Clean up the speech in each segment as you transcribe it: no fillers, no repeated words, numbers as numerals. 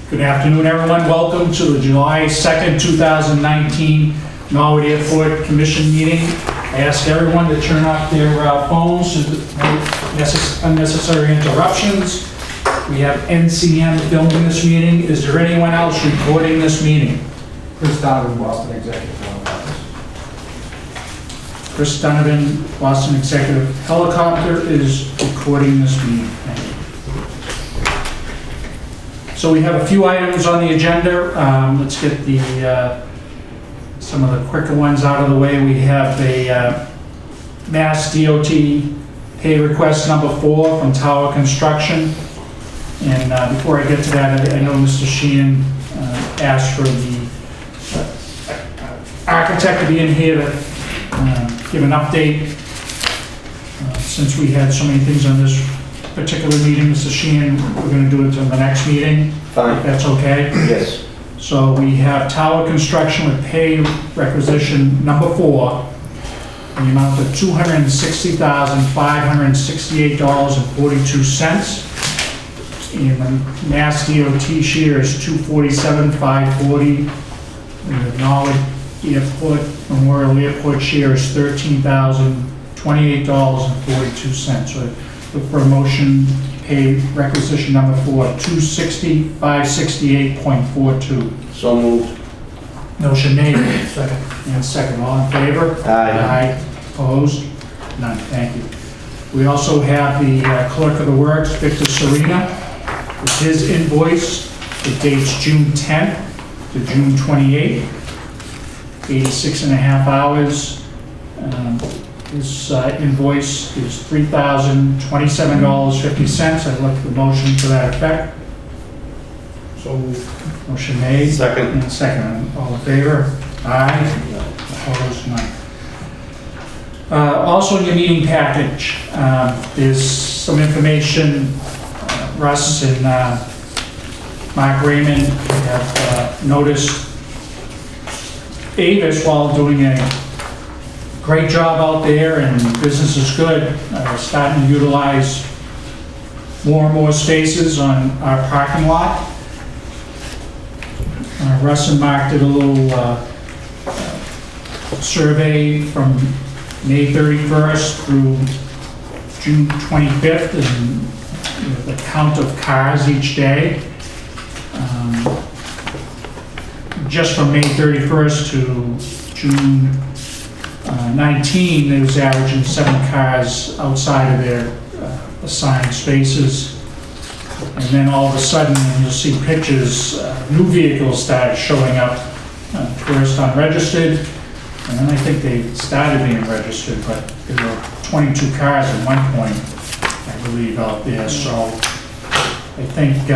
Good afternoon, everyone. Welcome to the July 2nd, 2019 Norwood Airport Commission meeting. I ask everyone to turn off their phones so that no unnecessary interruptions. We have NCM filming this meeting. Is there anyone else recording this meeting? Chris Donovan, Boston Executive Helicopters. Chris Donovan, Boston Executive Helicopter, is recording this meeting. Thank you. So we have a few items on the agenda. Let's get the some of the quicker ones out of the way. We have a Mass DOT pay request number 4 from Tower Construction. And before I get to that, I know Mr. Sheehan asked for the architect to be in here to give an update. Since we had so many things on this particular meeting, Mr. Sheehan, we're going to do it to the next meeting. Fine. If that's okay? Yes. So we have Tower Construction with pay requisition number 4 in the amount of $260,568.42. And the Mass DOT share is $247,540. And the Norwood Airport, Memorial Airport share is $13,028.42. So look for a motion, pay requisition number 4, $260,568.42. So moved. Motion made. Second. And second. All in favor? Aye. Opposed? None. Thank you. We also have the Clerk of the Works, Victor Serena. It's his invoice. It dates June 10th to June 28th. 86 and a half hours. This invoice is $3,027.50. I'd look for the motion to that effect. So moved. Motion made. Second. And second. All in favor? Aye. Opposed? None. Also in your meeting package, there's some information. Russ and Mark Raymond have noticed Avis, while doing a great job out there and business is good, starting to utilize more and more spaces on our parking lot. Russ and Mark did a little survey from May 31st through June 25th, and the count of cars each day. Just from May 31st to June 19, it was averaging 7 cars outside of their assigned spaces. And then all of a sudden, you'll see pictures, new vehicles started showing up, first unregistered, and then I think they started being registered, but there were 22 cars at one point, I believe, out there. So I think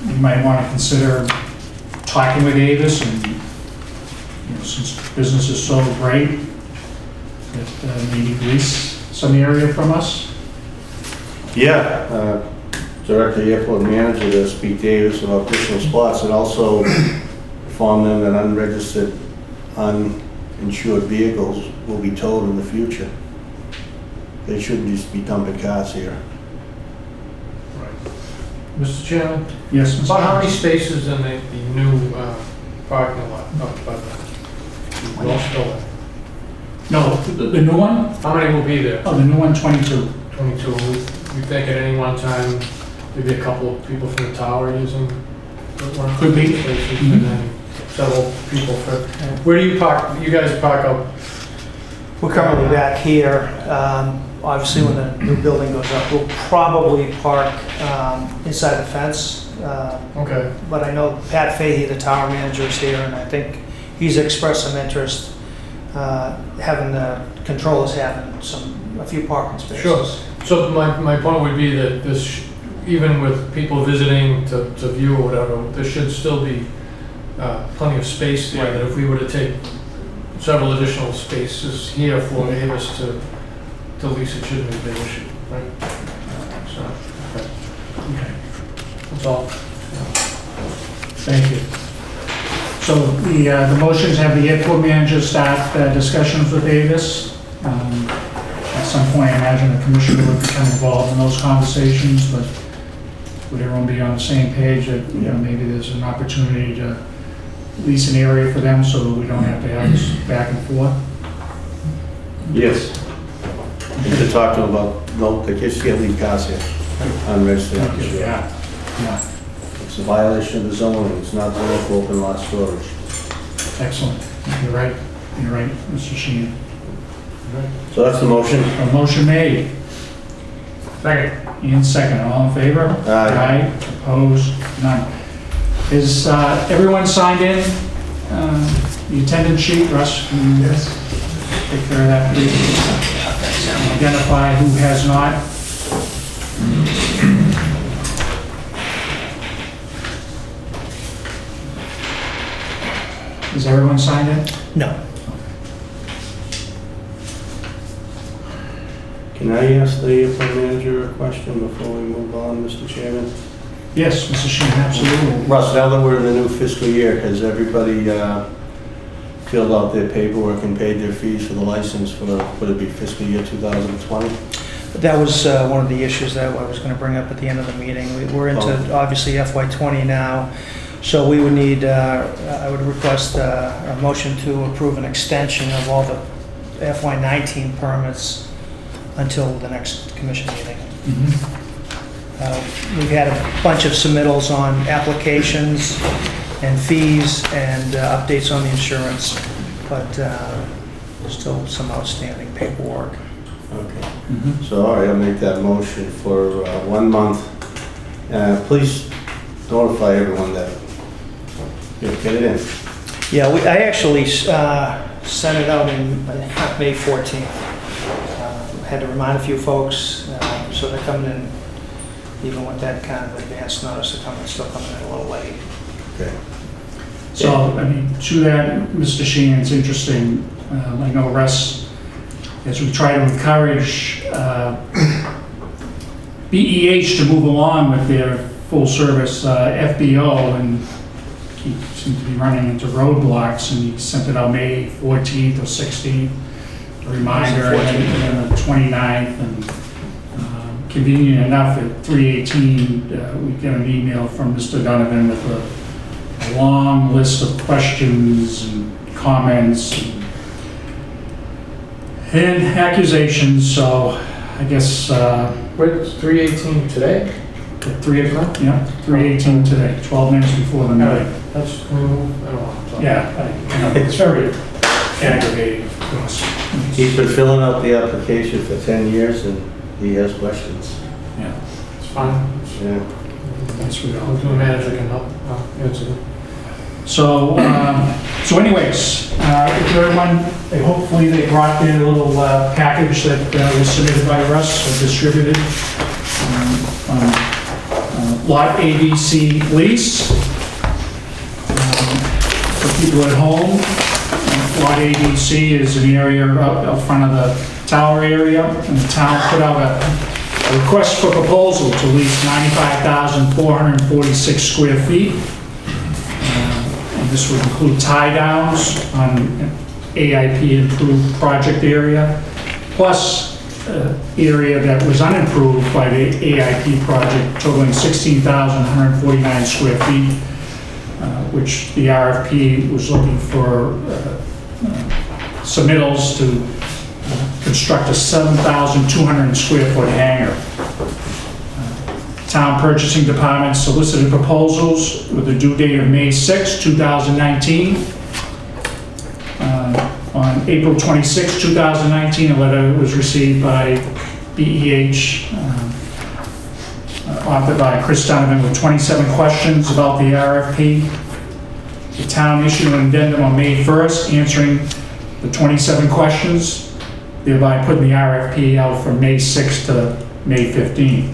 you might want to consider talking with Avis, and since business is so great, that maybe lease some area from us. Yeah, Director Airport Manager to speak to Avis about additional spots, and also inform them that unregistered, uninsured vehicles will be towed in the future. They shouldn't just be dumping cars here. Mr. Chairman, Yes, Mr. about how many Jones? spaces in the new parking lot up by the Welsh building? No, the new one? How many will be there? Oh, the new one, 22. 22. We think at any one time, maybe a couple of people from the tower using one of Could be. the spaces, and then several people for, where do you park? You guys park out? We're currently back here. Obviously, when the new building goes up, we'll probably park inside the fence. Okay. But I know Pat Fahey, the tower manager, is here, and I think he's expressed some interest having the controllers having a few parking spaces. Sure. So my point would be that this, even with people visiting to view or whatever, there should still be plenty of space there, that if we were to take several additional spaces here for Avis to lease, it shouldn't be a big issue, right? So, Okay. that's all. Thank you. So the motions have the airport manager start discussions with Avis. At some point, I imagine the commissioner would become involved in those conversations, but would everyone be on the same page that, you know, maybe there's an opportunity to lease an area for them so that we don't have to have this back and forth? Yes. And to talk to them about, no, they just can't leave cars here unregistered. Yeah, yeah, It's a violation of the zoning, it's not zoned for open lot storage. excellent. You're right, Mr. Sheehan. So that's the motion. A motion made. Second. Ian second, all in favor? Aye. Opposed? None. Is everyone signed in? The attendance sheet, Russ? Can you take care of that, please? Identify who has not. Is everyone signed in? No. Can I ask the airport manager a question before we move on, Mr. Chairman? Yes, Mr. Sheehan, absolutely. Russ, now that we're in the new fiscal year, has everybody filled out their paperwork and paid their fees for the license for, would it be fiscal year 2020? That was one of the issues that I was going to bring up at the end of the meeting. We're into, obviously, FY20 now, so we would need, I would request a motion to approve an extension of all the FY19 permits until the next commission meeting. We've had a bunch of submittals on applications and fees and updates on the insurance, but still some outstanding paperwork. Okay. So, all right, I'll make that motion for 1 month. Please notify everyone that, get it in. Yeah, I actually sent it out in May 14th. Had to remind a few folks, so they're coming in, even with that kind of advance notice, they're still coming in a little late. Okay. So, I mean, to that, Mr. Sheehan, it's interesting. I know Russ, as we try to encourage BEH to move along with their full-service FBO, and he seemed to be running into roadblocks, and he sent it out May 14th or 16th, a reminder, and then the 29th, and convenient enough, at 3:18, we get an email from Mr. Donovan with a long list of questions and comments and accusations, so I guess Wait, it's 3:18 today? at 3 o'clock, yeah, 3:18 today, 12 minutes before the meeting. That's, I don't know. Yeah, it's very aggravating, of course. He's been filling out the application for 10 years and he has questions. Yeah, It's fine. Yeah. yes, we Hopefully the go. manager can help answer them. So, anyways, everyone, hopefully they brought their little package that was submitted by Russ or distributed. Lot ABC lease. For people at home, Lot ABC is an area out front of the tower area, and the town put out a request for proposal to lease 95,446 square feet. And this would include tie downs on AIP improved project area, plus area that was unimproved by the AIP project totaling 16,149 square feet, which the RFP was looking for submittals to construct a 7,200 square foot hangar. Town Purchasing Department solicited proposals with a due date of May 6, 2019. On April 26, 2019, a letter was received by BEH, authored by Chris Donovan, with 27 questions about the RFP. The town issued an addendum on May 1st answering the 27 questions, thereby putting the RFP out from May 6th to May 15th.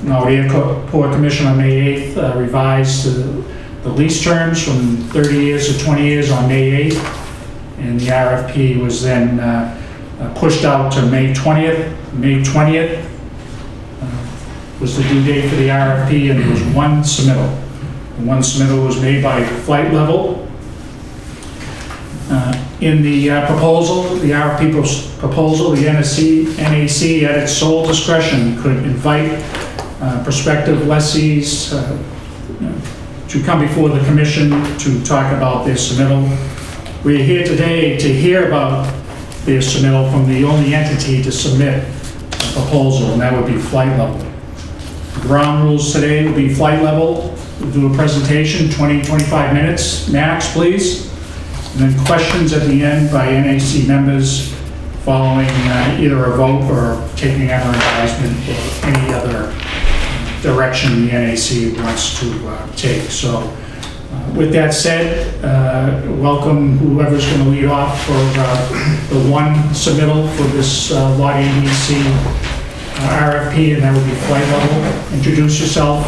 Now, the Airport Commission on May 8th revised the lease terms from 30 years to 20 years on May 8th, and the RFP was then pushed out to May 20th. May 20th was the due date for the RFP, and there was one submittal. And one submittal was made by Flight Level. In the proposal, the RFP proposal, the NAC at its sole discretion could invite prospective lessees to come before the commission to talk about their submittal. We're here today to hear about their submittal from the only entity to submit a proposal, and that would be Flight Level. The ground rules today will be Flight Level. We'll do a presentation, 20-25 minutes max, please. And then questions at the end by NAC members following either a vote or taking under advisement or any other direction the NAC wants to take. So with that said, welcome whoever's going to lead off for the one submittal for this Lot ABC RFP, and that would be Flight Level. Introduce yourself.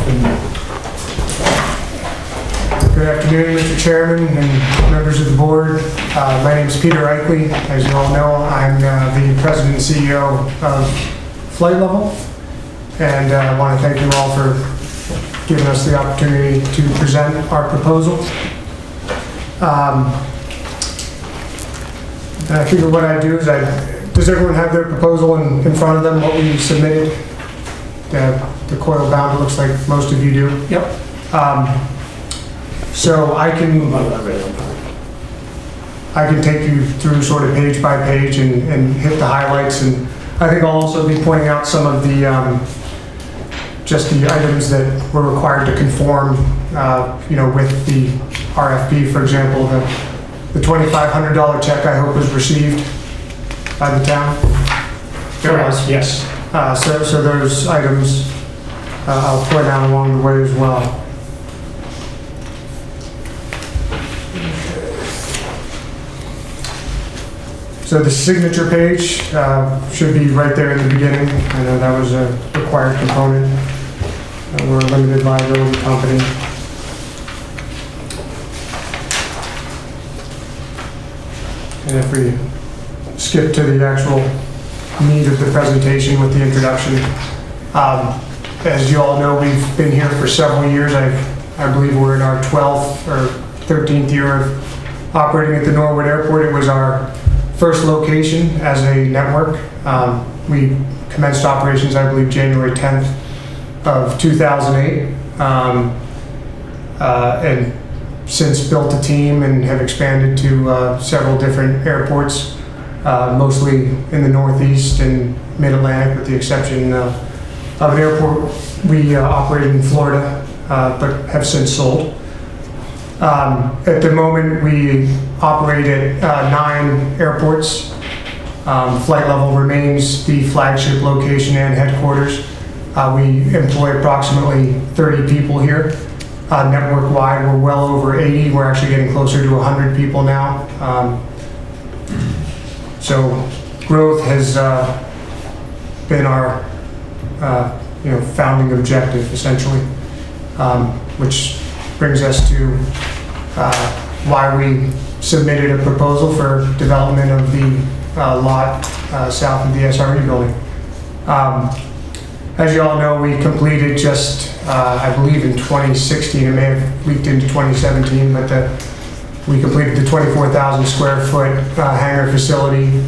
Good afternoon, Mr. Chairman and members of the board. My name is Peter Eichley. As you all know, I'm the president and CEO of Flight Level, and I want to thank you all for giving us the opportunity to present our proposal. I figure what I do is does everyone have their proposal in front of them, what we submitted? The coil bound, looks like most of you do. Yep. So I can take you through sort of page by page and hit the highlights, and I think I'll also be pointing out some of the just the items that were required to conform, with the RFP. For example, the $2,500 check I hope was received by the town. Correct. Yes. So those items I'll point out along the way as well. So the signature page should be right there in the beginning. I know that was a required component. We're a limited liability company. And if we skip to the actual meat of the presentation with the introduction, as you all know, we've been here for several years. I believe we're in our 12th or 13th year of operating at the Norwood Airport. It was our first location as a network. We commenced operations, I believe, January 10th of 2008, and since built a team and have expanded to several different airports, mostly in the Northeast and Mid-Atlantic, with the exception of an airport we operated in Florida, but have since sold. At the moment, we operate at 9 airports. Flight Level remains the flagship location and headquarters. We employ approximately 30 people here. Network-wide, we're well over 80. We're actually getting closer to 100 people now. So growth has been our founding objective, essentially, which brings us to why we submitted a proposal for development of the lot south of the SRE building. As you all know, we completed just, I believe in 2016, it may have leaked into 2017, but we completed the 24,000 square foot hangar facility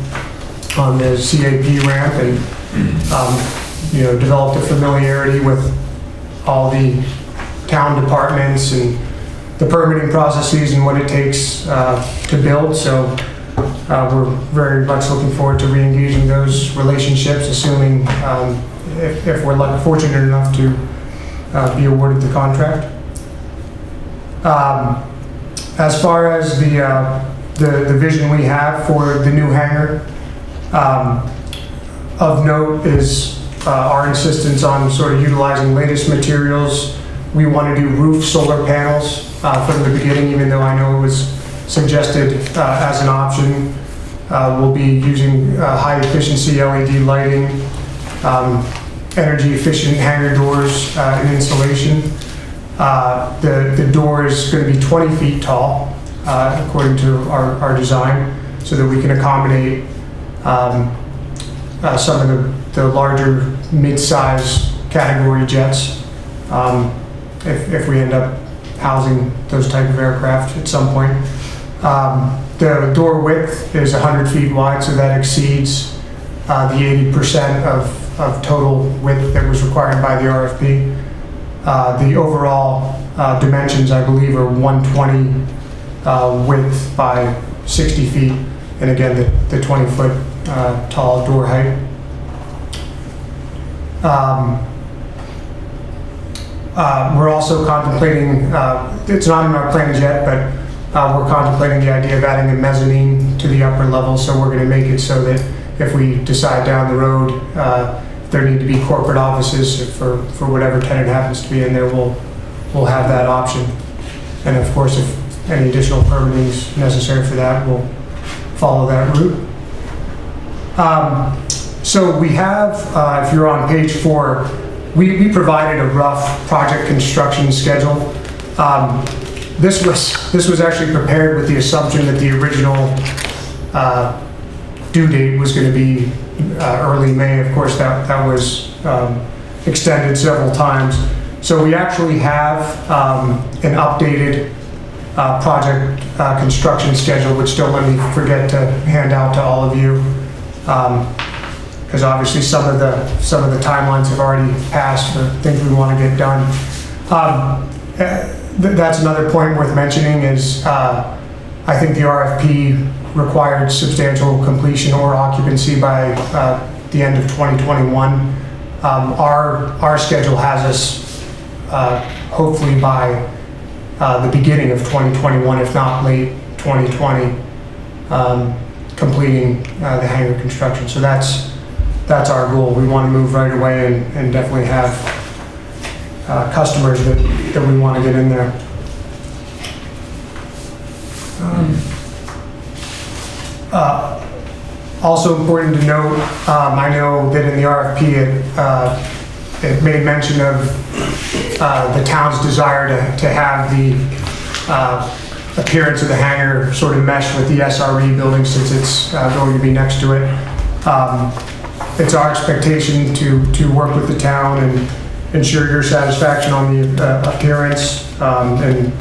on the CAP ramp, and developed a familiarity with all the town departments and the permitting processes and what it takes to build. So we're very much looking forward to re-engaging those relationships, assuming if we're fortunate enough to be awarded the contract. As far as the vision we have for the new hangar, of note is our insistence on sort of utilizing latest materials. We want to do roof solar panels from the beginning, even though I know it was suggested as an option. We'll be using high efficiency LED lighting, energy efficient hangar doors and installation. The door is going to be 20 feet tall, according to our design, so that we can accommodate some of the larger mid-size category jets, if we end up housing those type of aircraft at some point. The door width is 100 feet wide, so that exceeds the 80% of of total width that was required by the RFP. The overall dimensions, I believe, are 120 width by 60 feet, and again, the 20-foot tall door height. We're also contemplating, it's not in our plans yet, but we're contemplating the idea of adding a mezzanine to the upper level, so we're going to make it so that if we decide down the road there need to be corporate offices for whatever tenant happens to be in there, we'll have that option. And of course, if any additional permitting is necessary for that, we'll follow that route. So we have, if you're on page 4, we provided a rough project construction schedule. This was actually prepared with the assumption that the original due date was going to be early May. Of course, that was extended several times. So we actually have an updated project construction schedule, which don't let me forget to hand out to all of you, because obviously some of the timelines have already passed for things we want to get done. That's another point worth mentioning is I think the RFP required substantial completion or occupancy by the end of 2021. Our schedule has us hopefully by the beginning of 2021, if not late 2020, completing the hangar construction. So that's our goal. We want to move right away and definitely have customers that we want to get in there. Also important to note, I know that in the RFP it made mention of the town's desire to have the appearance of the hangar sort of mesh with the SRE building since it's going to be next to it. It's our expectation to work with the town and ensure your satisfaction on the appearance, and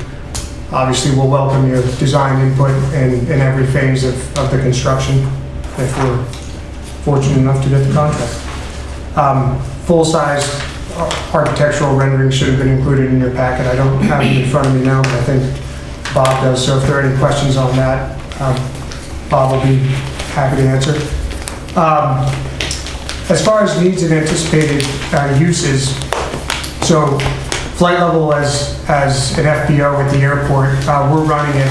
obviously we'll welcome your design input in every phase of the construction if we're fortunate enough to get the contract. Full-size architectural renderings should have been included in your packet. I don't have them in front of me now, but I think Bob does, so if there are any questions on that, Bob will be happy to answer. As far as needs and anticipated uses, so flight level as an FBO at the airport, we're running it,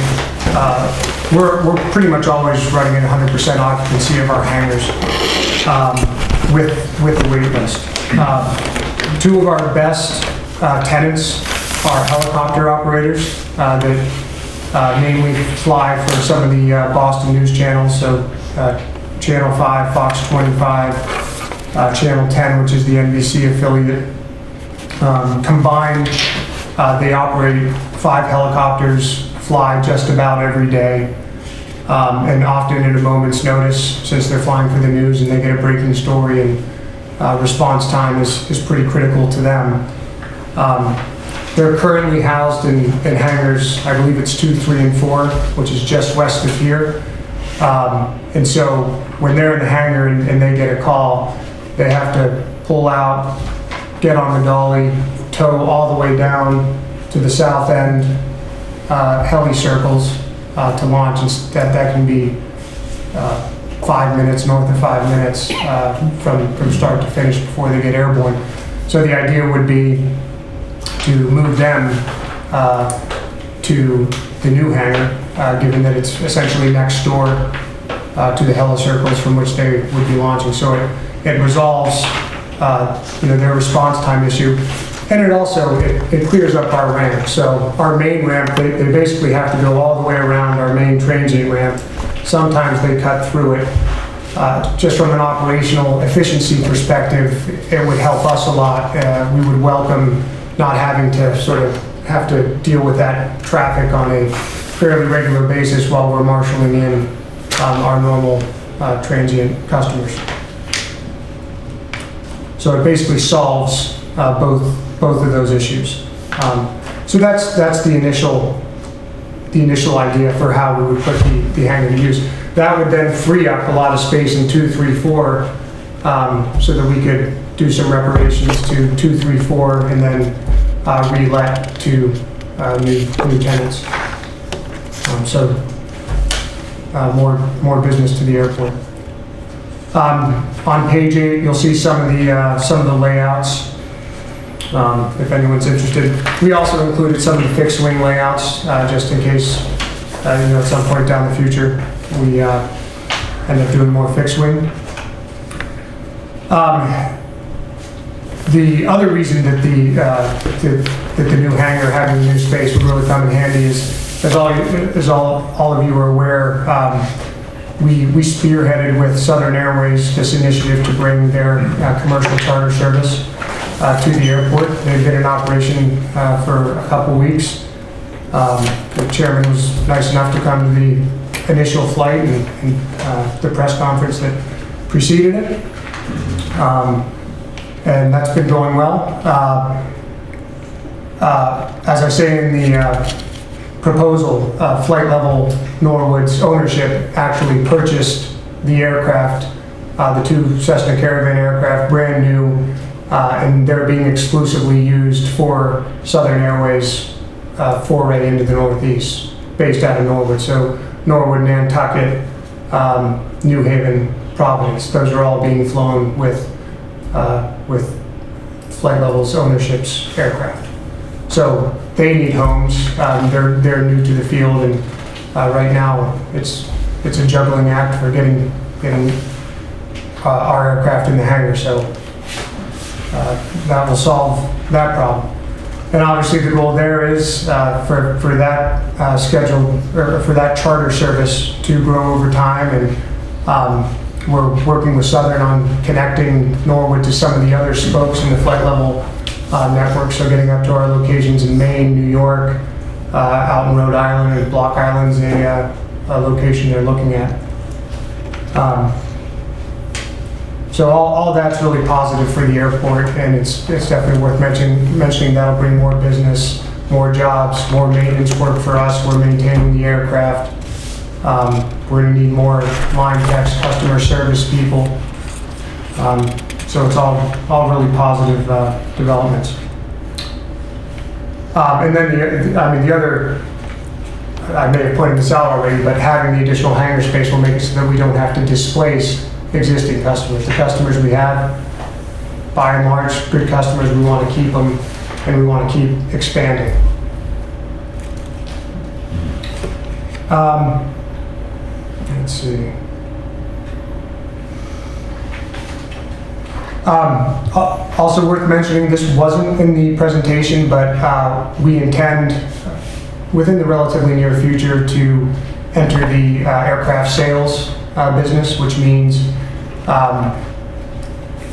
we're pretty much always running at 100% occupancy of our hangars with the wait list. Two of our best tenants are helicopter operators that mainly fly for some of the Boston news channels, so Channel 5, Fox 25, Channel 10, which is the NBC affiliate. Combined, they operate 5 helicopters, fly just about every day, and often at a moment's notice, since they're flying for the news and they get a breaking story, and response time is pretty critical to them. They're currently housed in hangars, I believe it's 2, 3, and 4, which is just west of here. And so when they're in the hangar and they get a call, they have to pull out, get on the dolly, tow all the way down to the south end, heli circles to launch. And that can be 5 minutes, north of 5 minutes from start to finish before they get airborne. So the idea would be to move them to the new hangar, given that it's essentially next door to the helicircles from which they would be launching. So it resolves their response time issue. And it also, it clears up our ramp. So our main ramp, they basically have to go all the way around our main transient ramp. Sometimes they cut through it. Just from an operational efficiency perspective, it would help us a lot. We would welcome not having to sort of have to deal with that traffic on a fairly regular basis while we're marshaling in our normal transient customers. So it basically solves both of those issues. So that's the initial idea for how we would put the hangar to use. That would then free up a lot of space in 2, 3, 4, so that we could do some reparations to 234, and then re-let to new tenants. So more business to the airport. On page 8, you'll see some of the layouts. If anyone's interested, we also included some of the fixed wing layouts just in case, at some point down the future we end up doing more fixed wing. The other reason that the new hangar having the new space would really come in handy is, as all of you are aware, we spearheaded with Southern Airways this initiative to bring their commercial charter service to the airport. They've been in operation for a couple weeks. The chairman was nice enough to come to the initial flight and the press conference that preceded it. And that's been going well. As I say in the proposal, Flight Level Norwood's ownership actually purchased the aircraft, the 2 Cessna Caravan aircraft, brand new, and they're being exclusively used for Southern Airways foray into the Northeast, based out of Norwood. So Norwood, Nantucket, New Haven, Providence, those are all being flown with Flight Level's ownership's aircraft. So they need homes. They're new to the field, and right now it's a juggling act for getting our aircraft in the hangar. So that will solve that problem. And obviously the goal there is for that schedule, or for that charter service to grow over time, and we're working with Southern on connecting Norwood to some of the other spokes in the Flight Level network, so getting up to our locations in Maine, New York, out in Rhode Island, and Block Island's a location they're looking at. So all that's really positive for the airport, and it's definitely worth mentioning. That'll bring more business, more jobs, more maintenance work for us. We're maintaining the aircraft. We're going to need more line techs, customer service people. So it's all really positive developments. And then the other, I may have pointed this out already, but having the additional hangar space will make it so that we don't have to displace existing customers. The customers we have, by and large, good customers. We want to keep them, and we want to keep expanding. Let's see. Also worth mentioning, this wasn't in the presentation, but we intend within the relatively near future to enter the aircraft sales business, which means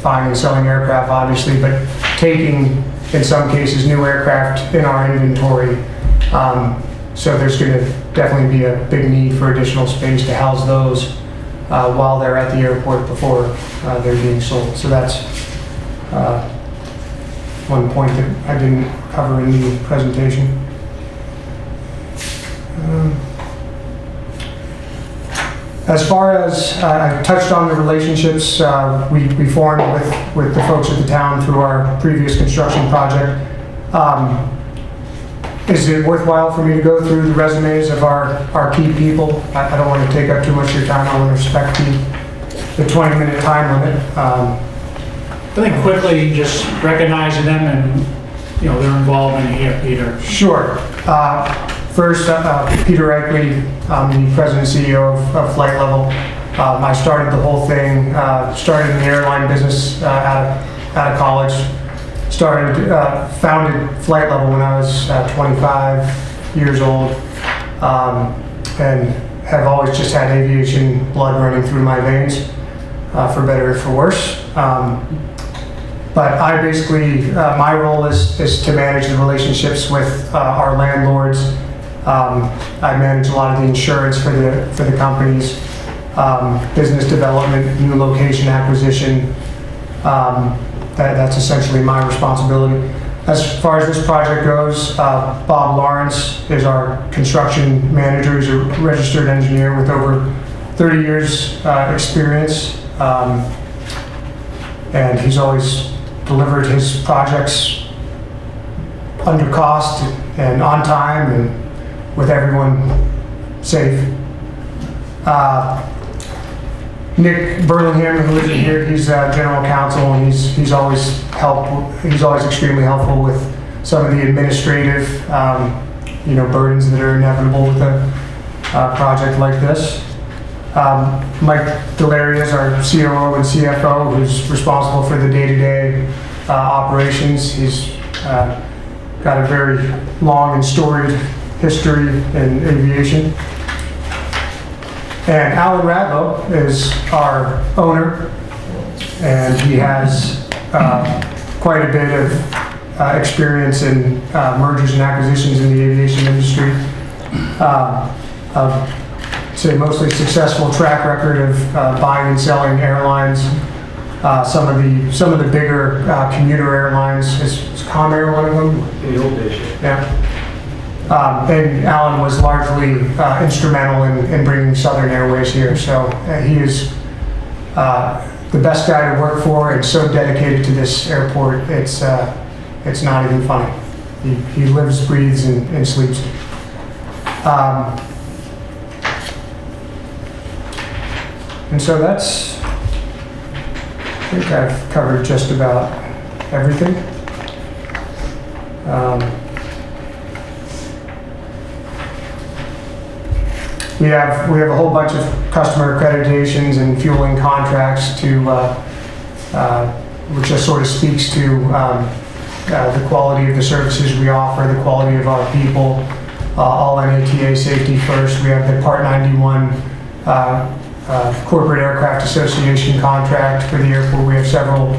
buying and selling aircraft, obviously, but taking, in some cases, new aircraft in our inventory. So there's going to definitely be a big need for additional space to house those while they're at the airport before they're being sold. So that's one point that I didn't cover in the presentation. As far as I touched on the relationships we formed with the folks at the town through our previous construction project. Is it worthwhile for me to go through the resumes of our key people? I don't want to take up too much of your time. I want to respect the 20-minute time limit. I think quickly just recognizing them and, their involvement here, Peter. Sure. First, Peter Eichly, I'm the president and CEO of Flight Level. I started the whole thing, started in the airline business out of college. Founded Flight Level when I was 25 years old, and have always just had aviation blood running through my veins, for better or for worse. But I basically, my role is to manage the relationships with our landlords. I manage a lot of the insurance for the companies, business development, new location acquisition. That's essentially my responsibility. As far as this project goes, Bob Lawrence is our construction manager. He's a registered engineer with over 30 years experience. And he's always delivered his projects under cost and on time and with everyone safe. Nick Burlingham, who isn't here, he's general counsel, and he's always extremely helpful with some of the administrative, burdens that are inevitable with a project like this. Mike Delaria is our COO and CFO, who's responsible for the day-to-day operations. He's got a very long and storied history in aviation. And Alan Radlow is our owner, and he has quite a bit of experience in mergers and acquisitions in the aviation industry. Say mostly successful track record of buying and selling airlines. Some of the bigger commuter airlines. Is Comair one of them? In the old days. Yeah. And Alan was largely instrumental in bringing Southern Airways here. So he is the best guy to work for, and so dedicated to this airport. It's not even funny. He lives, breathes, and sleeps. And so I think I've covered just about everything. We have a whole bunch of customer accreditations and fueling contracts which just sort of speaks to the quality of the services we offer, the quality of our people, all NATA safety first. We have the Part 91 Corporate Aircraft Association contract for the airport. We have several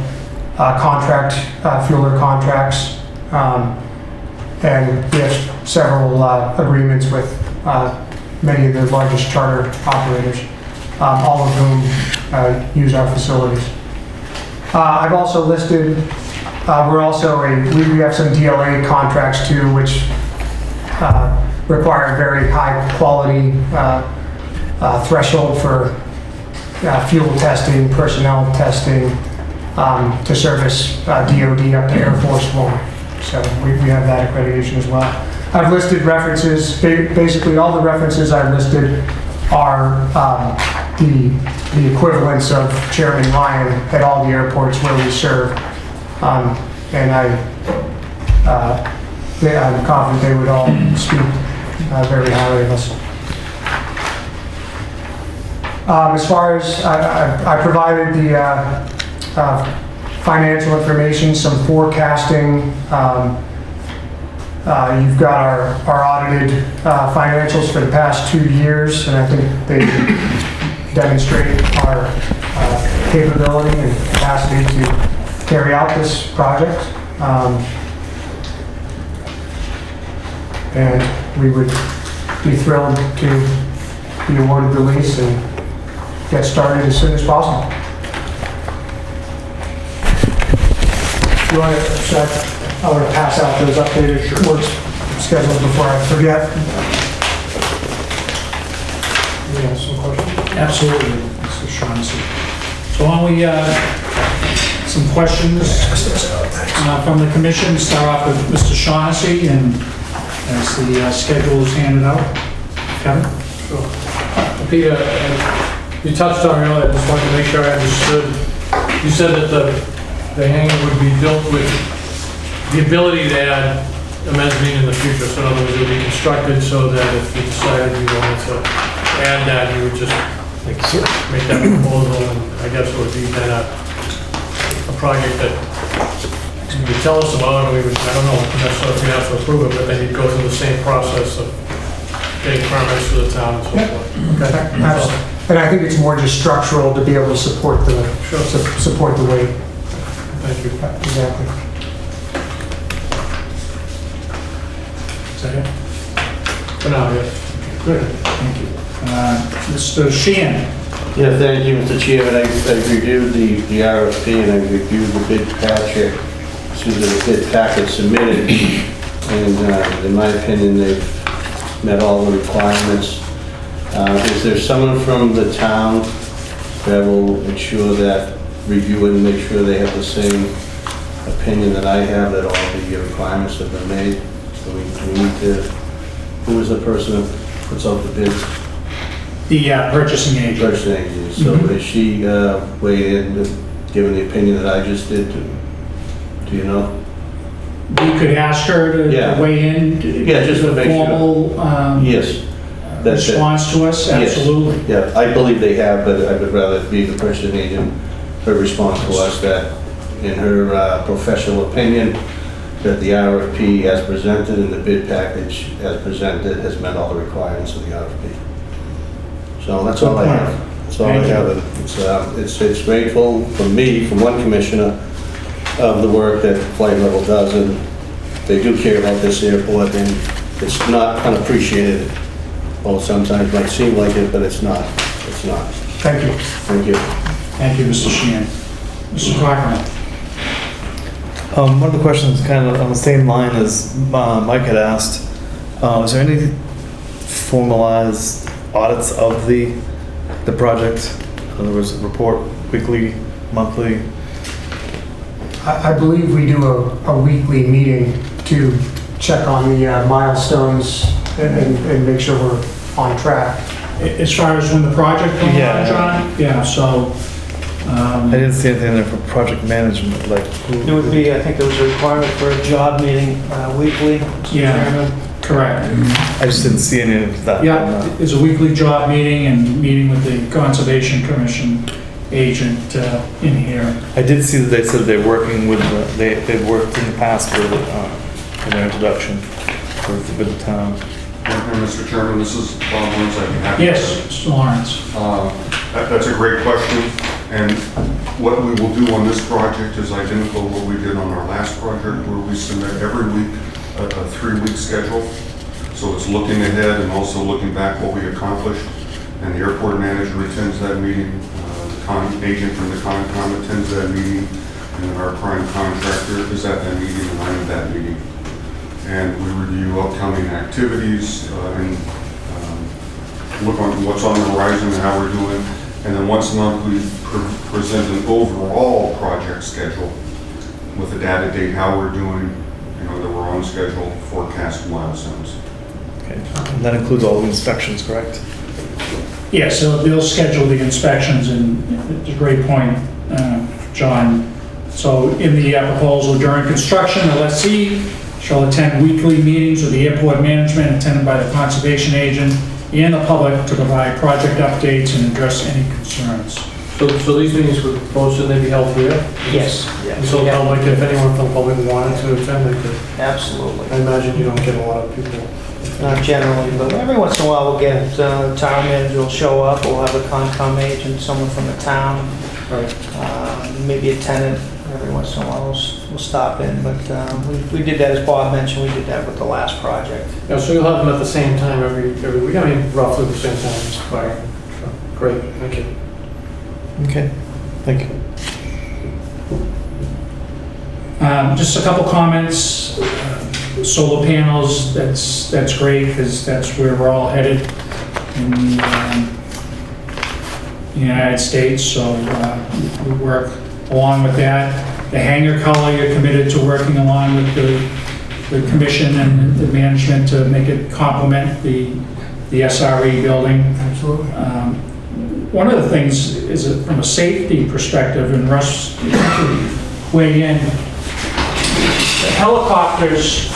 fueler contracts, and we have several agreements with many of the largest charter operators, all of whom use our facilities. I've also listed, we have some DLA contracts too, which require very high quality threshold for fuel testing, personnel testing, to service DOD up to Air Force One. So we have that accreditation as well. I've listed references. Basically, all the references I've listed are the equivalents of Chairman Ryan at all the airports where we serve, and I'm confident they would all speak very highly of us. As far as I provided the financial information, some forecasting. You've got our audited financials for the past 2 years, and I think they demonstrate our capability and capacity to carry out this project. And we would be thrilled to be awarded the lease and get started as soon as possible. Do I want to pass out those updated work schedules before I forget. Yeah, some questions? Absolutely, Mr. Shaughnessy. So why don't we, some questions from the commission. Start off with Mr. Shaughnessy, and as the schedule is handed out. Kevin? Sure. Peter, you touched on earlier, I just wanted to make sure I understood. You said that the hangar would be built with the ability to add a mezzanine in the future. So in other words, it would be constructed so that if you decided you wanted to add that, you would just make that proposal, and I guess it would be then a project that you could tell us about, or I don't know necessarily if you have to approve it, but then you'd go through the same process of getting permits for the town and so forth. Okay. And I think it's more just structural to be able to support the weight. Thank you. Exactly. Is that it? For now, yes. Good, thank you. Mr. Sheehan? Yeah, thank you, Mr. Chairman. I reviewed the RFP, and I reviewed the bid packet submitted, and in my opinion, they've met all the requirements. Is there someone from the town that will ensure that, review and make sure they have the same opinion that I have that all the requirements have been made. So we need to, who is the person that puts out the bids? The purchasing agent. Purchasing agent. So Mhm. is she weighed in, given the opinion that I just did? Do you know? We could ask her to Yeah. weigh in. Yeah, just to the make sure. formal Yes. That's it. response to us, Yes. absolutely. Yeah, I believe they have, but I would rather be the purchasing agent, her response to us that, in her professional opinion, that the RFP as presented and the bid package as presented has met all the requirements of the RFP. So that's all I have. That's all I Thank you. have. It's grateful for me, from one commissioner, of the work that Flight Level does, and they do care about this airport, and it's not unappreciated. Well, sometimes might seem like it, but it's not. It's not. Thank you. Thank you. Thank you, Mr. Sheehan. Mr. Cochran? One of the questions kind of on the same line as Mike had asked, is there any formalized audits of the project? In other words, report weekly, monthly? I believe we do a weekly meeting to check on the milestones and make sure we're on track. As far as when the project comes on, Yeah. John? Yeah, so, I didn't see anything there for project management, like It would be, I think there was a requirement for a job meeting weekly, Mr. Yeah. Chairman. correct. I just didn't see any of that. Yeah, there's a weekly job meeting and meeting with the Conservation Commission agent in here. I did see that they said they're working with, they've worked in the past with, in their introduction with the town. And Mr. Chairman, this is Bob Lawrence. I'd be happy to- Yes, Mr. Lawrence. That's a great question, and what we will do on this project is identical to what we did on our last project, where we submit every week a 3-week schedule. So it's looking ahead and also looking back what we accomplished, and the airport manager attends that meeting, the agent from the Concom attends that meeting, and then our prime contractor is at that meeting, and I'm at that meeting. And we review upcoming activities and look on what's on the horizon and how we're doing. And then once a month, we present an overall project schedule with a data date, how we're doing, that we're on schedule, forecast milestones. Okay. And that includes all the inspections, correct? Yeah, so they'll schedule the inspections, and it's a great point, John. So in the proposal, during construction, the lessee shall attend weekly meetings with the airport management attended by the conservation agent and the public to provide project updates and address any concerns. So these meetings were posted, they'd be held here? Yes. So like if anyone from the public wanted to attend, they could. Absolutely. I imagine you don't get a lot of people. Not generally, but every once in a while we'll get, town manager will show up, we'll have a Concom agent, someone from the town, Right. maybe a tenant, every once in a while we'll stop in, but we did that, as Bob mentioned, we did that with the last project. Yeah, so you'll have them at the same time every week, I mean, roughly the same time, it's fine. Great, thank you. Okay, thank you. Just a couple comments. Solar panels, that's great, because that's where we're all headed in the United States, so we work along with that. The hangar color, you're committed to working along with the commission and the management to make it complement the SRE building. Absolutely. One of the things is that from a safety perspective, and Russ weigh in, the helicopters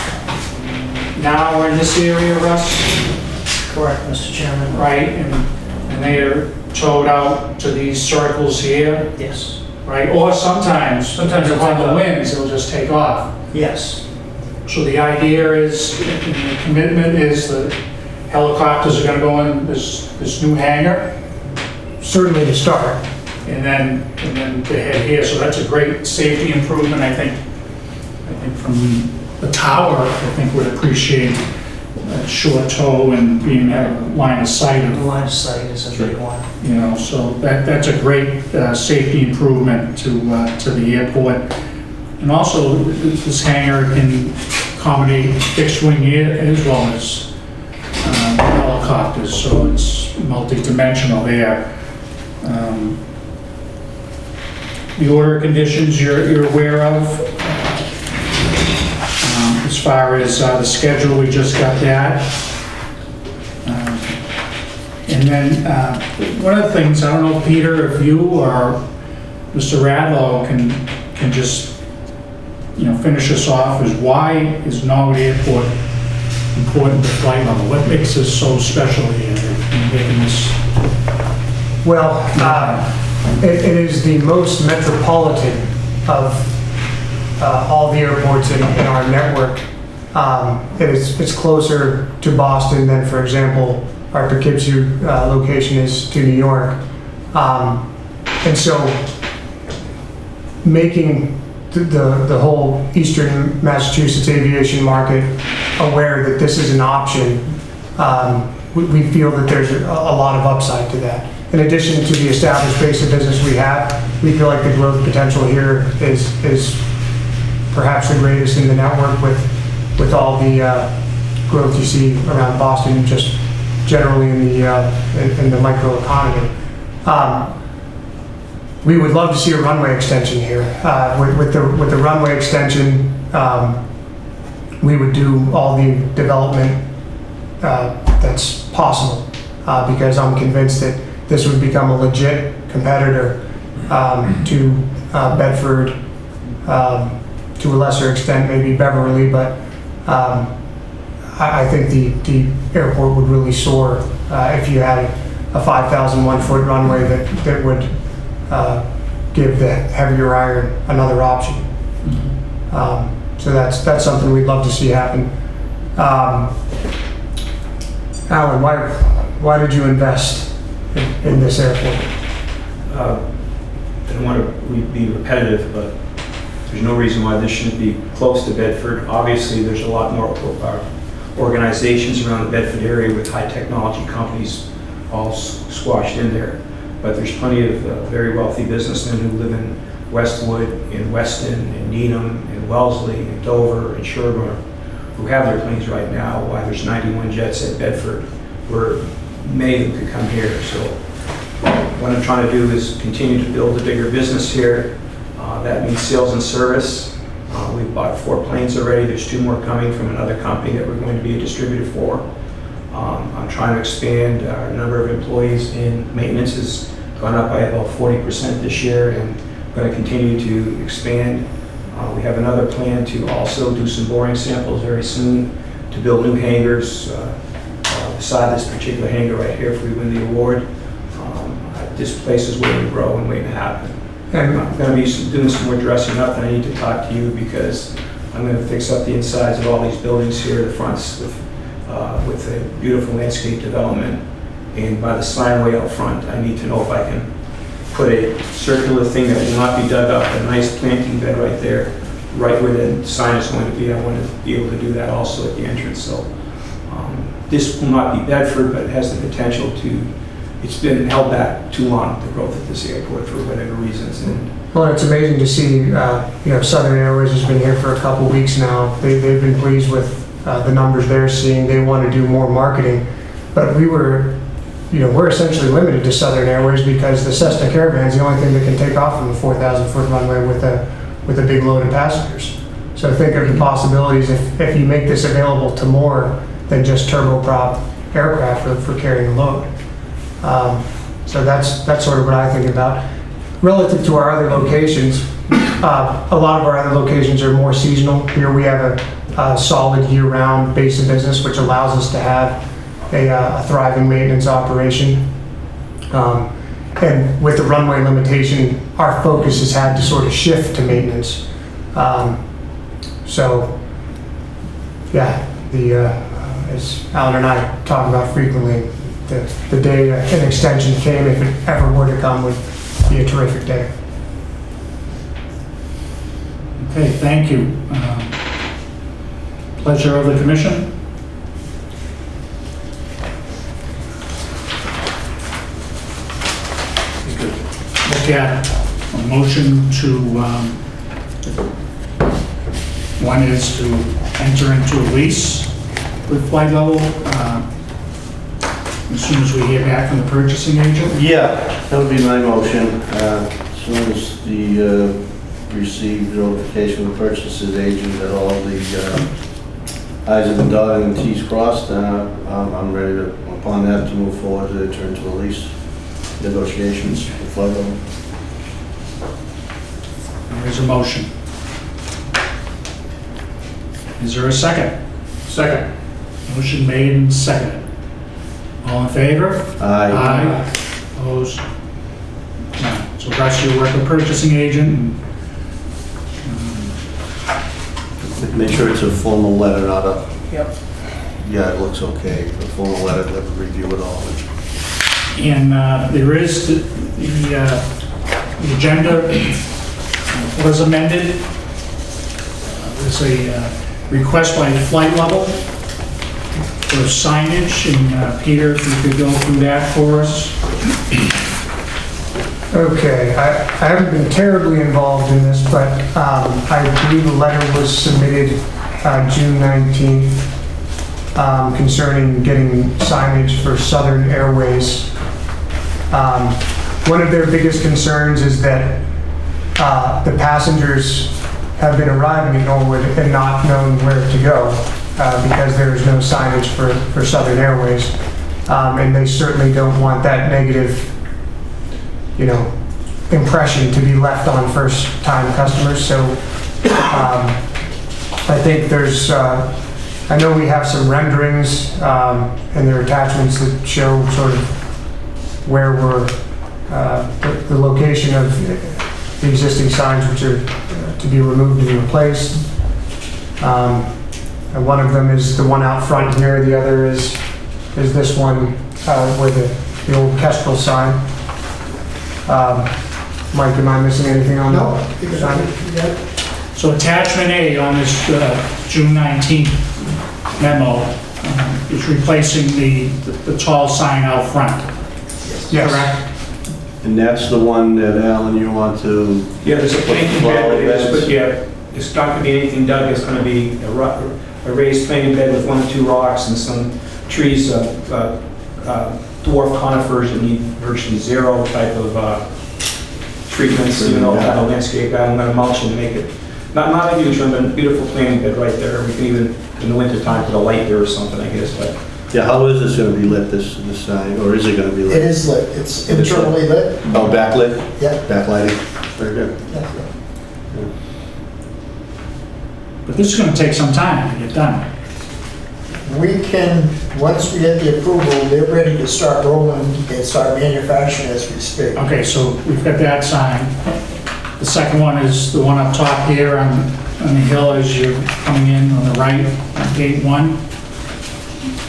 now are in this area, Russ, Correct, Mr. Chairman. right? And they are towed out to these circles here, Yes. right? Or sometimes they'll if on take the off. winds, they'll just take off. Yes. So the idea is, and the commitment is that helicopters are gonna go in this new hangar, Certainly to start. and then they head here, so that's a great safety improvement, I think from the tower, I think would appreciate that short tow and being at a line of sight The of, line of sight is a big one. so that's a great safety improvement to the airport. And also, this hangar can accommodate fixed wing as well as helicopters, so it's multi-dimensional there. The order of conditions you're aware of. as far as the schedule, we just got that. And then, one of the things, I don't know, Peter, if you or Mr. Radlow can just, finish us off, is why is Norwood Airport important to flight level? What makes us so special here in making this? Well, it is the most metropolitan of all the airports in our network. It's closer to Boston than, for example, our Poughkeepsie location is to New York. And so making the whole Eastern Massachusetts aviation market aware that this is an option, we feel that there's a lot of upside to that. In addition to the established base of business we have, we feel like the growth potential here is perhaps the greatest in the network with all the growth you see around Boston, just generally in the microeconomy. We would love to see a runway extension here. With the runway extension, we would do all the development that's possible, because I'm convinced that this would become a legit competitor to Bedford, to a lesser extent maybe Beverly, but I think the airport would really soar if you had a 5,001-foot runway that would give the heavier iron another option. So that's something we'd love to see happen. Alan, why did you invest in this airport? I don't want to be repetitive, but there's no reason why this shouldn't be close to Bedford. Obviously, there's a lot more organizations around the Bedford area with high technology companies all squashed in there. But there's plenty of very wealthy businessmen who live in Westwood, in Weston, in Needham, in Wellesley, in Dover, in Sherburne, who have their planes right now, why there's 91 jets at Bedford, where many of them could come here. So what I'm trying to do is continue to build a bigger business here. That means sales and service. We've bought 4 planes already. There's 2 more coming from another company that we're going to be a distributor for. I'm trying to expand our number of employees in maintenance has gone up by about 40% this year, and going to continue to expand. We have another plan to also do some boring samples very soon to build new hangars beside this particular hangar right here if we win the award. This place is waiting to grow and waiting to happen. I'm going to be doing some more dressing up, and I need to talk to you because I'm going to fix up the insides of all these buildings here, the fronts with a beautiful landscape development. And by the signway out front, I need to know if I can put a circular thing that will not be dug up, a nice planting bed right there, right where the sign is going to be. I want to be able to do that also at the entrance. So this will not be Bedford, but it has the potential to. It's been held back too long, the growth of this airport, for whatever reasons. And Well, it's amazing to see, Southern Airways has been here for a couple weeks now. They've been pleased with the numbers they're seeing. They want to do more marketing. But we're essentially limited to Southern Airways because the Cessna Caravan is the only thing that can take off from the 4,000-foot runway with a big load of passengers. So think of the possibilities if you make this available to more than just turboprop aircraft for carrying a load. So that's sort of what I think about. Relative to our other locations, a lot of our other locations are more seasonal. Here we have a solid year-round base of business, which allows us to have a thriving maintenance operation. And with the runway limitation, our focus has had to sort of shift to maintenance. As Alan and I talk about frequently, the day an extension came, if it ever were to come, would be a terrific day. Okay, thank you. Pleasure of the commission. Look at a motion to, one is to enter into a lease with Flight Level, as soon as we hear back from the purchasing agent. Yeah, that would be my motion. As soon as the receive notification of the purchases agent that all the I's have been dotted and T's crossed, I'm ready to, upon that, to move forward to enter into a lease negotiations with Flight Level. There is a motion. Is there a second? Second. Motion made and seconded. All in favor? Aye. Opposed? None. So Russ, you'll work with purchasing agent and Make sure it's a formal letter, not a, Yep. yeah, it looks okay, a formal letter, let them review it all. And there is the agenda was amended. There's a request by Flight Level for signage, and Peter, if you could go through that for us. Okay, I haven't been terribly involved in this, but I believe a letter was submitted June 19th concerning getting signage for Southern Airways. One of their biggest concerns is that the passengers have been arriving at Norwood and not known where to go because there is no signage for Southern Airways. And they certainly don't want that negative impression to be left on first-time customers. So I think there's, I know we have some renderings and their attachments that show sort of where we're, the location of the existing signs which are to be removed and replaced. And one of them is the one out front here, the other is this one where the old Kestrel sign. Mike, am I missing anything on that? No. So attachment A on this June 19th memo is replacing the tall sign out front. Yes. Correct? And that's the one that, Alan, you want to, Yeah, there's a planting bed, but it's not gonna be anything dug, it's gonna be a raised planting bed with 1 or 2 rocks and some trees, dwarf conifers that need virtually zero type of treatments, kind of landscape. I'm gonna mulch and make it, not a huge one, but a beautiful planting bed right there. We can even, in the winter time, put a light there or something, I guess, but. yeah, how is this gonna be lit, this sign, or is it gonna be It lit? is lit, it's internally lit. Oh, backlit? Yeah. Backlighting? Very good. But this is going to take some time to get done. We can, once we get the approval, they're ready to start rolling and start manufacturing as we speak. Okay, so we've got that sign. The second one is the one up top here on the hill as you're coming in on the right, on gate 1.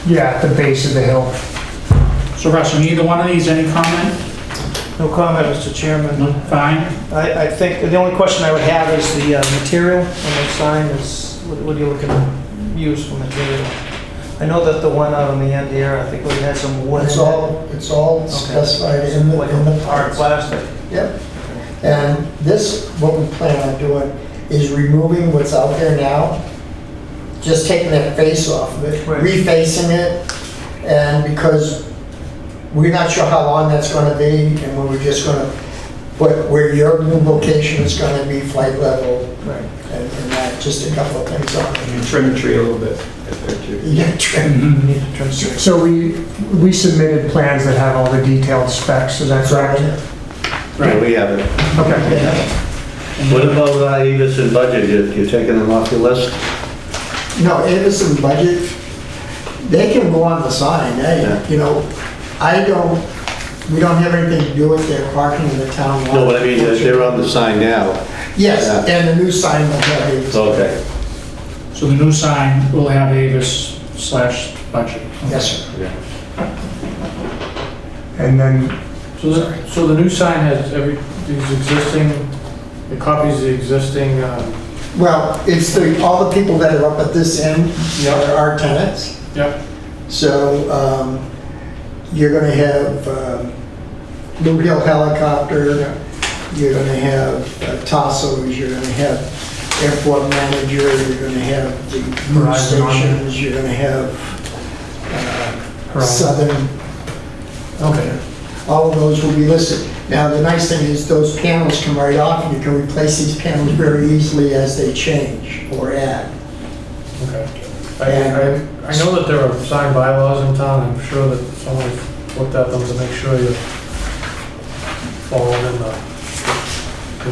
Yeah, at the base of the hill. So Russ, on either one of these, any comment? No comment, Mr. Chairman. No, fine? I think the only question I would have is the material on the sign is, what are you looking to use for material? I know that the one out on the end here, I think we had some wood. It's all specified in the Like hard plans. plastic. Yep. And this, what we plan on doing is removing what's out there now, just taking that face off of it, Right. refacing it, and because we're not sure how long that's gonna be, and we're just gonna put where your new location is gonna be, Flight Level, Right. and that, just a couple of things on it. And trim the tree a little bit there too. Yeah, trim. Mm-hmm. Need to trim the- So we submitted plans that have all the detailed specs, is that correct? Yeah, we have it. Okay. What about Avis and budget, you're taking them off your list? No, Edison budget, they can go on the sign, Yeah. we don't have anything to do with their parking in the town. No, but I mean, they're on the sign now. Yes, Yeah. and the new sign will have Edison. Okay. So the new sign will have Avis/budget. Yes, sir. And then, So the new sign has these existing, the copies of the existing, Well, it's all the people that are up at this end are our tenants. yep, So you're gonna have Blue Hill Helicopter, you're gonna have Tasso's, you're gonna have Airport Manager, you're gonna have the news Horizon. stations, you're gonna have Horizon. Southern. Okay. All of those will be listed. Now, the nice thing is those panels come right off, and you can replace these panels very easily as they change or add. okay. I know that there are signed bylaws in town, I'm sure that someone looked at them to make sure you're following the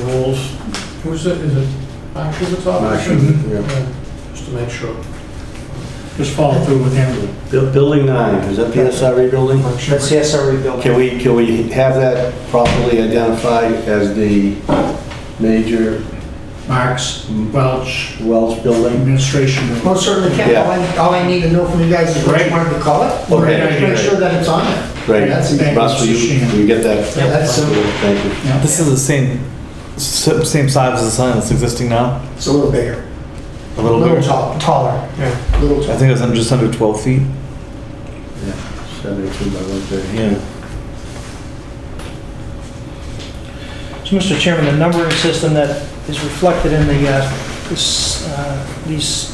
rules. Who's it, is it Mark Schubert's office? Yeah. Just to make sure. Just follow through with him. Building 9, is that the SRA building? That's the SRE building. Can we have that properly identified as the major Marks, Welch, Welch building? administration. Most certainly can. Yeah. All I need to know from you guys is what you want to call it. Okay. Just make sure that it's on there. Great. That's Thank Russ, will you get that? Yeah, that's simple. Thank you. Yeah. This is the same size as the sign that's existing now? It's a little bigger, A a little little bigger? taller, Taller, yeah. little I taller. think it was just under 12 feet. Yeah, 72 by 130. Yeah. So, Mr. Chairman, the numbering system that is reflected in these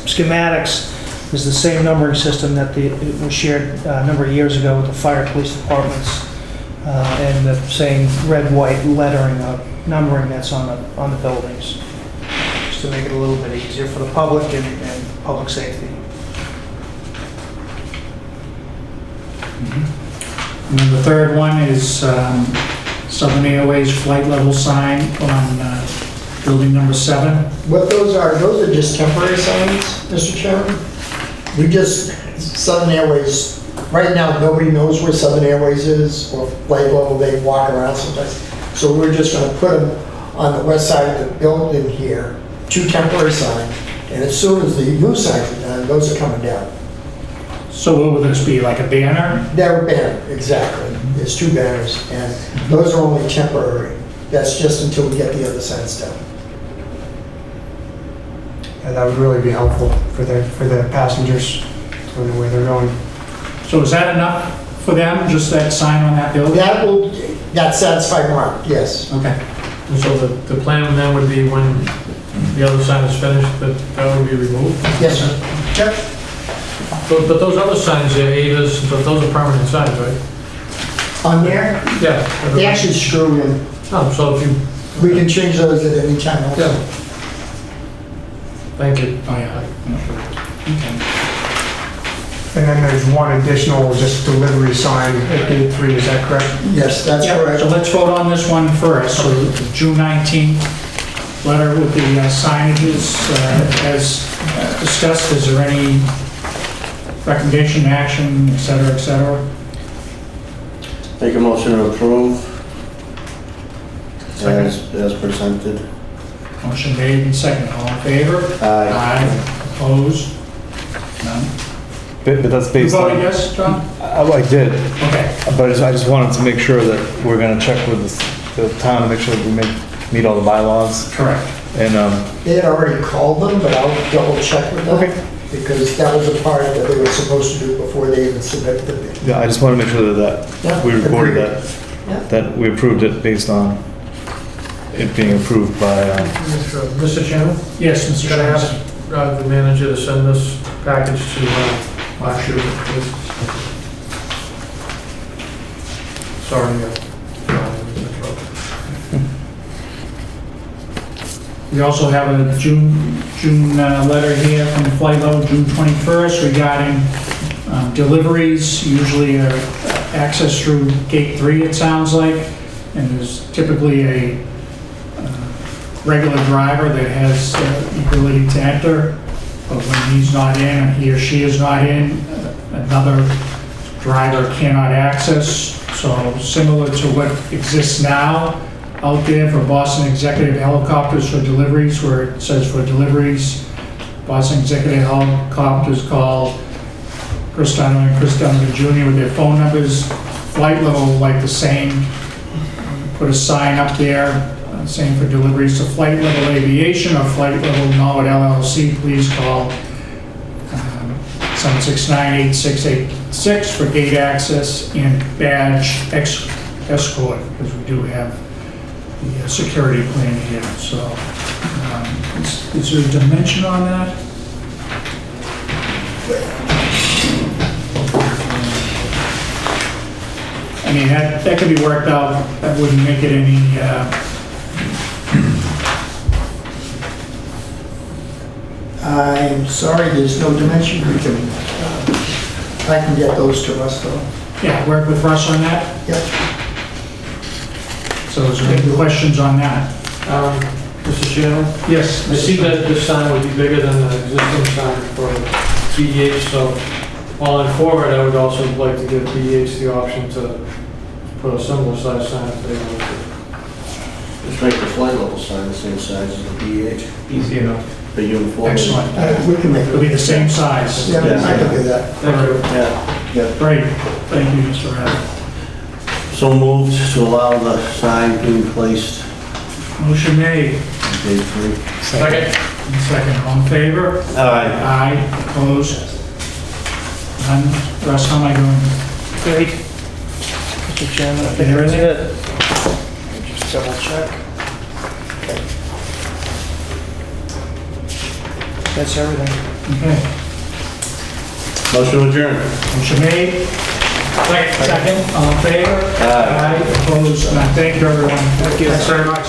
schematics is the same numbering system that it was shared a number of years ago with the fire police departments, and the same red, white lettering of numbering that's on the buildings, just to make it a little bit easier for the public and public safety. And then the third one is Southern Airways flight level sign on building number 7. What those are just temporary signs, Mr. Chairman. We just, Southern Airways, right now, nobody knows where Southern Airways is or flight level, they walk around sometimes. So we're just gonna put them on the west side of the building here, 2 temporary signs, and as soon as the new signs are done, those are coming down. So what would this be, like a banner? They're banner, exactly. There's 2 banners, and those are only temporary. That's just until we get the other signs done. Yeah, that would really be helpful for the passengers to know where they're going. So is that enough for them, just that sign on that building? That satisfied Mark, yes. Okay. And so the plan then would be when the other sign is finished, that would be removed? Yes, sir. Yep. But those other signs, they're Avis, so those are permanent signs, right? On there, Yeah. they actually screw in. Oh, so if you, We can change those at any time also. yeah. Thank you. Oh, yeah. Okay. And then there's one additional just delivery sign at gate 3, is that correct? Yes, that's Yeah, correct. so let's vote on this one first. So the June 19th letter with the signages as discussed. Is there any recommendation, action, et cetera, et cetera? Make a motion to approve Second. as presented. Motion made and seconded. All in favor? Aye. Opposed? None. But that's You based voted on... yes, John? I did, Okay. but I just wanted to make sure that we're gonna check with the town to make sure that we meet all the bylaws. Correct. And, They had already called them, but I'll double check with them. Okay. Because that was a part that they were supposed to do before they even submitted the bid. yeah, I just want to make sure that Yeah, we recorded agreed. Yeah. that we approved it based on it being approved by, Mr. Chairman, Yes, Mr. can I Schwartz. ask the manager to send this package to Mark Schubert, please? Sorry. We also have a June letter here from the flight level, June 21st, regarding deliveries, usually access through gate 3, it sounds like, and there's typically a regular driver that has the ability to enter, but when he's not in, or he or she is not in, another driver cannot access. So similar to what exists now out there for Boston Executive Helicopters for deliveries, where it says for deliveries, Boston Executive Helicopters call Chris Donovan and Chris Donovan Jr. with their phone numbers. Flight level, like the same, put a sign up there saying for deliveries to Flight Level Aviation or Flight Level Norwood LLC, please call 769-8686 for gate access and badge escort, because we do have the security plan here. So is there a dimension on that? I mean, that could be worked out. That wouldn't make it any, I'm sorry, there's no dimension, I can get those to Russ though. Yeah, work with Russ on that. Yep. So is there any questions on that? Mr. Chairman? Yes. I see that this sign would be bigger than the existing sign for BEH, so while I'm for it, I would also like to give BEH the option to put a similar size sign if they want to. Just make the flight level sign the same size as the PH, Easy enough. the uniform. Excellent. We can make It'll be the same size. Yeah, I can do that. Thank you. Yeah. Great. Thank you, Mr. Radley. So moved to allow the sign being placed Motion made. on page 3. Second. Second, all in favor? Aye. Aye, opposed? None. Russ, how am I doing? Great. Mr. Chairman, I think that's it. Just double check. That's everything. Okay. Motion adjourned. Motion made. Second, all in favor? Aye. Opposed? None. Thank you, everyone. Thank you. Thanks very much.